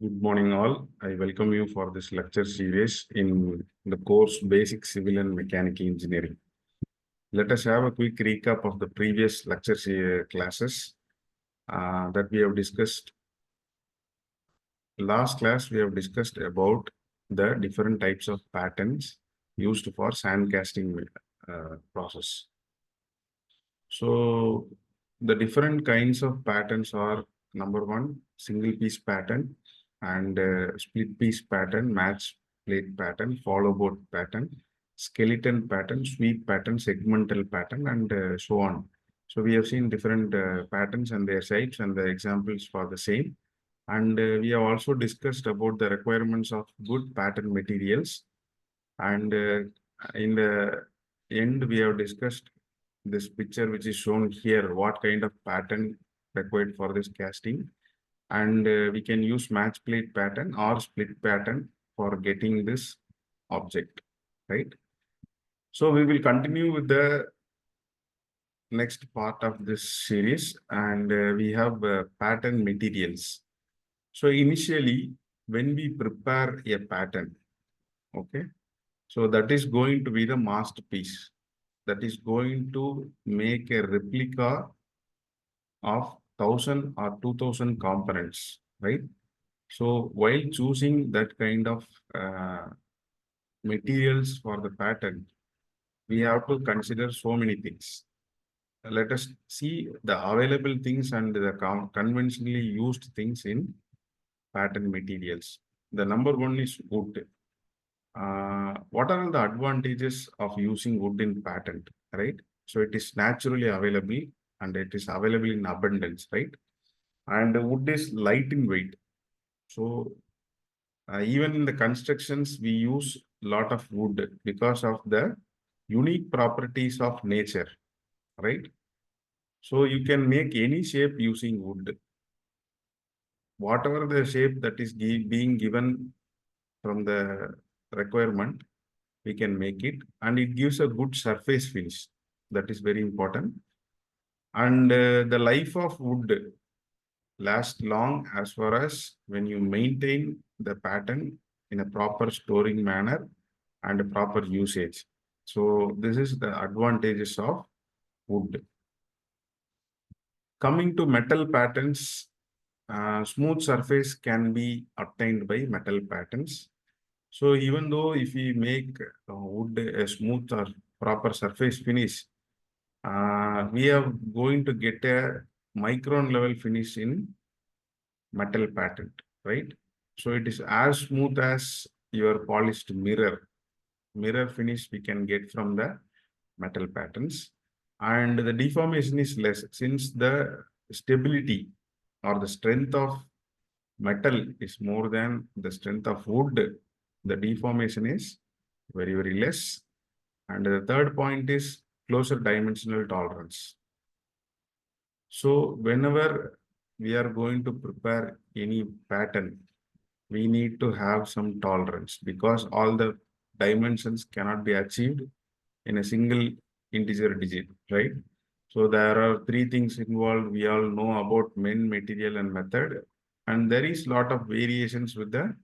Good morning, all. I welcome you for this lecture series in the course Basic Civil and Mechanical Engineering. Let us have a quick recap of the previous classes that we have discussed. Last class, we have discussed about the different types of patterns used for sand casting process. So, the different kinds of patterns are number one, single piece pattern and split piece pattern, match plate pattern, follow board pattern, skeleton pattern, sweep pattern, segmental pattern, and so on. So we have seen different patterns and their types and the examples for the same. And we have also discussed about the requirements of good pattern materials. And in the end, we have discussed this picture which is shown here, what kind of pattern required for this casting. And we can use match plate pattern or split pattern for getting this object, right? So we will continue with the next part of this series, and we have pattern materials. So initially, when we prepare a pattern, okay, so that is going to be the masterpiece. That is going to make a replica of 1,000 or 2,000 components, right? So while choosing that kind of materials for the pattern, we have to consider so many things. Let us see the available things and the conventionally used things in pattern materials. The number one is wood. What are the advantages of using wood in pattern, right? So it is naturally available and it is available in abundance, right? And wood is light in weight. So even in the constructions, we use a lot of wood because of the unique properties of nature, right? So you can make any shape using wood. Whatever the shape that is being given from the requirement, we can make it, and it gives a good surface finish. That is very important. And the life of wood lasts long as far as when you maintain the pattern in a proper storing manner and a proper usage. So this is the advantages of wood. Coming to metal patterns, smooth surface can be obtained by metal patterns. So even though if we make wood a smooth or proper surface finish, we are going to get a micron level finish in metal pattern, right? So it is as smooth as your polished mirror. Mirror finish we can get from the metal patterns. And the deformation is less since the stability or the strength of metal is more than the strength of wood. The deformation is very, very less. And the third point is closer dimensional tolerance. So whenever we are going to prepare any pattern, we need to have some tolerance because all the dimensions cannot be achieved in a single integer digit, right? So there are three things involved. We all know about men, material, and method. And there is a lot of variations with the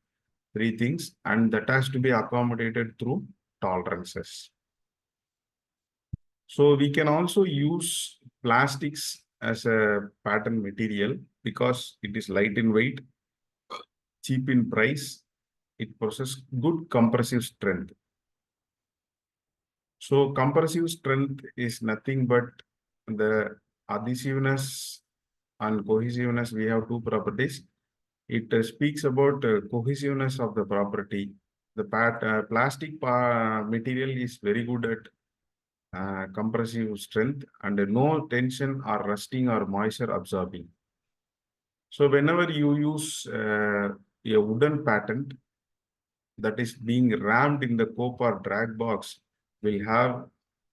three things, and that has to be accommodated through tolerances. So we can also use plastics as a pattern material because it is light in weight, cheap in price, it possesses good compressive strength. So compressive strength is nothing but the adhesiveness and cohesiveness. We have two properties. It speaks about cohesiveness of the property. The plastic material is very good at compressive strength and no tension or rusting or moisture absorbing. So whenever you use a wooden pattern that is being rammed in the cope or drag box will have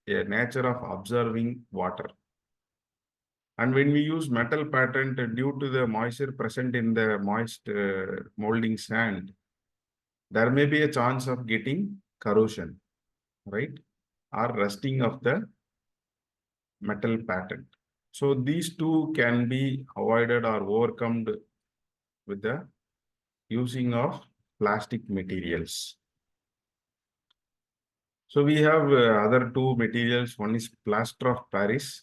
a nature of absorbing water. And when we use metal pattern due to the moisture present in the moist molding sand, there may be a chance of getting corrosion, right? Or rusting of the metal pattern. So these two can be avoided or overcome with the using of plastic materials. So we have other two materials. One is plaster of Paris.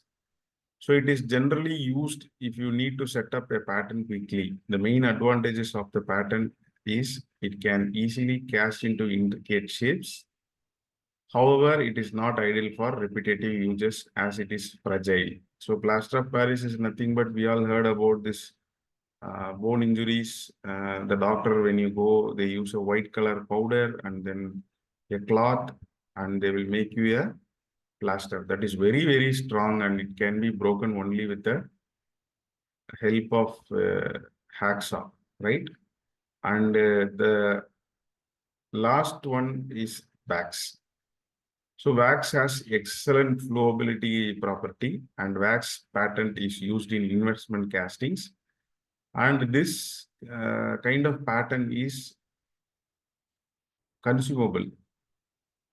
So it is generally used if you need to set up a pattern quickly. The main advantages of the pattern is it can easily cast into intricate shapes. However, it is not ideal for repetitive uses as it is fragile. So plaster of Paris is nothing but we all heard about this bone injuries. The doctor, when you go, they use a white color powder and then a cloth, and they will make you a plaster that is very, very strong, and it can be broken only with the help of hacksaw, right? And the last one is wax. So wax has excellent flowability property, and wax patent is used in investment castings. And this kind of pattern is consumable.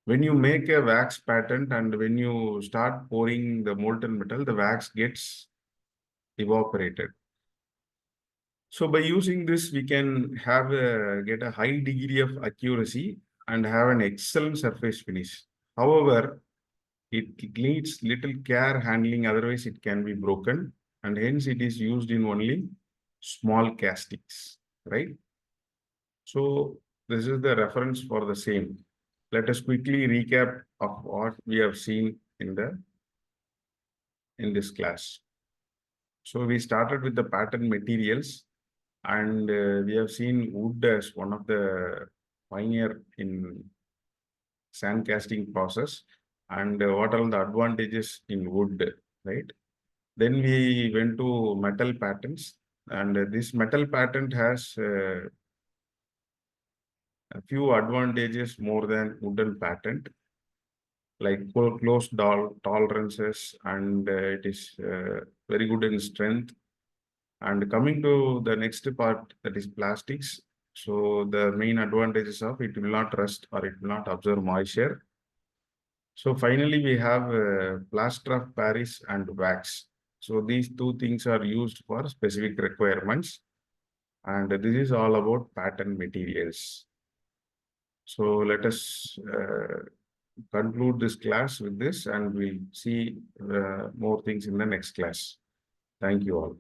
When you make a wax patent and when you start pouring the molten metal, the wax gets evaporated. So by using this, we can get a high degree of accuracy and have an excellent surface finish. However, it needs little care handling, otherwise it can be broken, and hence it is used in only small castings, right? So this is the reference for the same. Let us quickly recap of what we have seen in this class. So we started with the pattern materials, and we have seen wood as one of the pioneer in sand casting process, and what are the advantages in wood, right? Then we went to metal patterns, and this metal pattern has a few advantages more than wooden patent, like close tolerances, and it is very good in strength. And coming to the next part, that is plastics. So the main advantages of it will not rust or it will not absorb moisture. So finally, we have plaster of Paris and wax. So these two things are used for specific requirements. And this is all about pattern materials. So let us conclude this class with this, and we'll see more things in the next class. Thank you all.